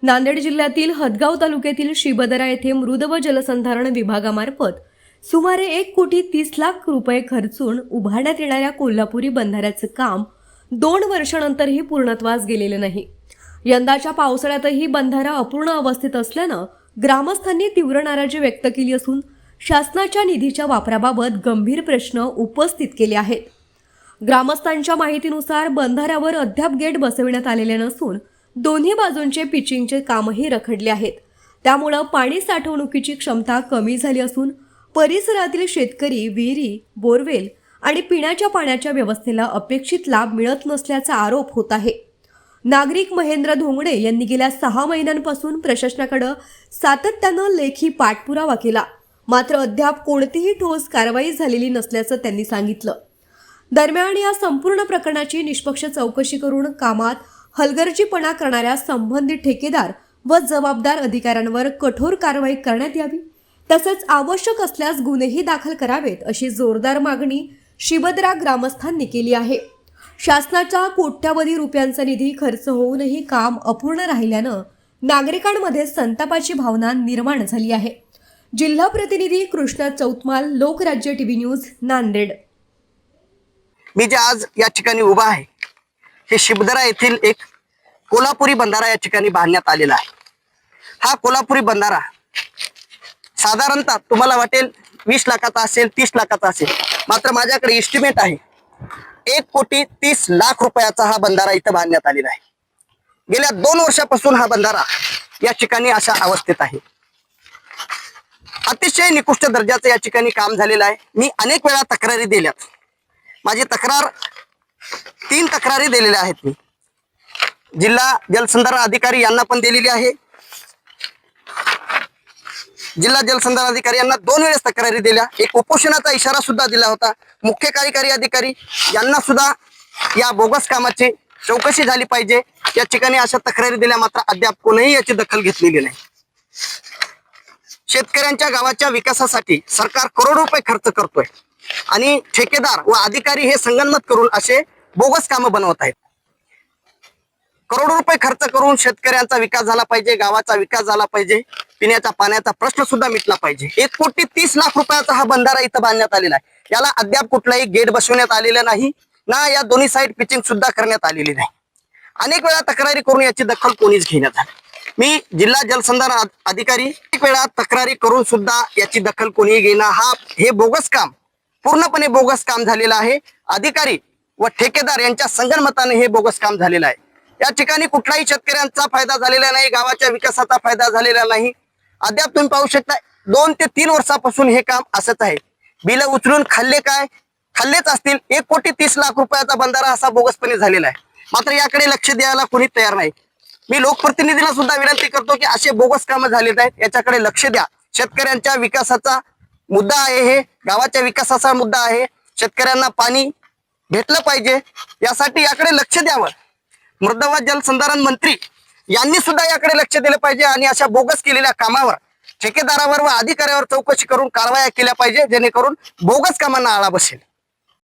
नांदेड जिल्ह्यातील हदगाव तालुक्यातील श्रीबदरा येथे मृद व जलसंधारण विभागामार्फत सुमारे 1,30,00,000 रुपये खर्चून उभारण्यात येणाऱ्या कोल्हापुरी बंधाऱ्याचं काम 2 वर्षांनंतरही पूर्णत्वास गेलेलं नाही। यंदाच्या पावसाळ्यातही बंधारा अपूर्ण अवस्थेत असल्यानं ग्रामस्थांनी तीव्र नाराजी व्यक्त केली असून शासनाच्या निधीच्या वापराबाबत गंभीर प्रश्न उपस्थित केले आहेत। ग्रामस्थांच्या माहितीनुसार बंधाऱ्यावर अद्याप गेट बसविण्यात आलेले नसून दोन्ही बाजूंचे पिचिंगचे कामही रखडले आहेत। त्यामुळे पाणी साठवणुकीची क्षमता कमी झाली असून परिसरातील शेतकरी विहिरी, बोरवेल आणि पिण्याच्या पाण्याच्या व्यवस्थेला अपेक्षित लाभ मिळत नसल्याचा आरोप होत आहे। नागरिक महेंद्र धोंगडे यांनी गेल्या 6 महिन्यांपासून प्रशासनाकडे सातत्याने लेखी पाठपुरावा केला, मात्र अद्याप कोणतीही ठोस कारवाई झालेली नसल्याचं त्यांनी सांगितलं। दरम्यान या संपूर्ण प्रकरणाची निष्पक्ष चौकशी करून कामात हलगर्जीपणा करणाऱ्या संबंधित ठेकेदार व जबाबदार अधिकाऱ्यांवर कठोर कारवाई करण्यात यावी, तसंच आवश्यक असल्यास गुन्हेही दाखल करावेत अशी जोरदार मागणी श्रीबदरा ग्रामस्थांनी केली आहे। शासनाचा कोट्यावधी रुपयांचा निधी खर्च होऊनही काम अपूर्ण राहिल्यानं नागरिकांमध्ये संतापाची भावना निर्माण झाली आहे। जिल्हा प्रतिनिधी कृष्णा चौतमाल, लोकराज्य टीव्ही न्यूज, नांदेड। मी जे आज या ठिकाणी उभा आहे हे श्रीबदरा येथील एक कोल्हापुरी बंधारा या ठिकाणी बांधण्यात आलेला आहे। हा कोल्हापुरी बंधारा साधारणतः तुम्हाला वाटेल 20 लाखाचा असेल, 30 लाखाचा असेल, मात्र माझ्याकडे एस्टिमेट आहे 1,30,00,000 रुपयाचा हा बंधारा इथं बांधण्यात आलेला आहे। गेल्या 2 वर्षापासून हा बंधारा या ठिकाणी अशा अवस्थेत आहे। अतिशय निकृष्ट दर्जाचं या ठिकाणी काम झालेलं आहे। मी अनेक वेळा तक्रारी दिल्यात। माझी तक्रार 3 तक्रारी दिलेल्या आहेत। मी जिल्हा जलसंधारण अधिकारी यांना पण दिलेली आहे। जिल्हा जलसंधारण अधिकारी यांना 2 वेळेस तक्रारी दिल्या। एक उपोषणाचा इशारा सुद्धा दिला होता। मुख्य कार्यकारी अधिकारी यांना सुद्धा या बोगस कामाची चौकशी झाली पाहिजे या ठिकाणी अशा तक्रारी दिल्या, मात्र अद्याप कोणीही याची दखल घेतलेली नाही। शेतकऱ्यांच्या गावाच्या विकासासाठी सरकार करोडो रुपये खर्च करतोय आणि ठेकेदार व अधिकारी हे संगनमत करून असे बोगस कामं बनवत आहेत। करोडो रुपये खर्च करून शेतकऱ्यांचा विकास झाला पाहिजे, गावाचा विकास झाला पाहिजे, पिण्याच्या पाण्याचा प्रश्न सुद्धा मिटला पाहिजे। 1,30,00,000 रुपयाचा हा बंधारा इथं बांधण्यात आलेला आहे। याला अद्याप कुठलाही गेट बसवण्यात आलेलं नाही, ना या दोन्ही साईड पिचिंग सुद्धा करण्यात आलेली नाही। अनेक वेळा तक्रारी करून याची दखल कोणीच घेण्यात आली। मी जिल्हा जलसंधारण अधिकारी एक वेळा तक्रारी करून सुद्धा याची दखल कोणी घेणार। हे बोगस काम पूर्णपणे बोगस काम झालेलं आहे। अधिकारी व ठेकेदार यांच्या संगनमताने हे बोगस काम झालेलं आहे। या ठिकाणी कुठलाही शेतकऱ्यांचा फायदा झालेला नाही, गावाच्या विकासाचा फायदा झालेला नाही। अद्याप तुम्ही पाहू शकता 2 ते 3 वर्षापासून हे काम असंच आहे। बिल उचलून खाल्लेच असतील। 1,30,00,000 रुपयाचा बंधारा असा बोगसपणे झालेला आहे, मात्र याकडे लक्ष द्यायला कोणी तयार नाही। मी लोकप्रतिनिधीला सुद्धा विनंती करतो की असे बोगस कामं झालेले आहेत, याच्याकडे लक्ष द्या। शेतकऱ्यांच्या विकासाचा मुद्दा आहे, हे गावाच्या विकासाचा मुद्दा आहे। शेतकऱ्यांना पाणी भेटलं पाहिजे, यासाठी याकडे लक्ष द्यावं। मृद व जलसंधारण मंत्री यांनी सुद्धा याकडे लक्ष दिलं पाहिजे आणि अशा बोगस केलेल्या कामावर ठेकेदारावर व अधिकाऱ्यावर चौकशी करून कारवाया केल्या पाहिजे, जेणेकरून बोगस कामांना आळा बसेल।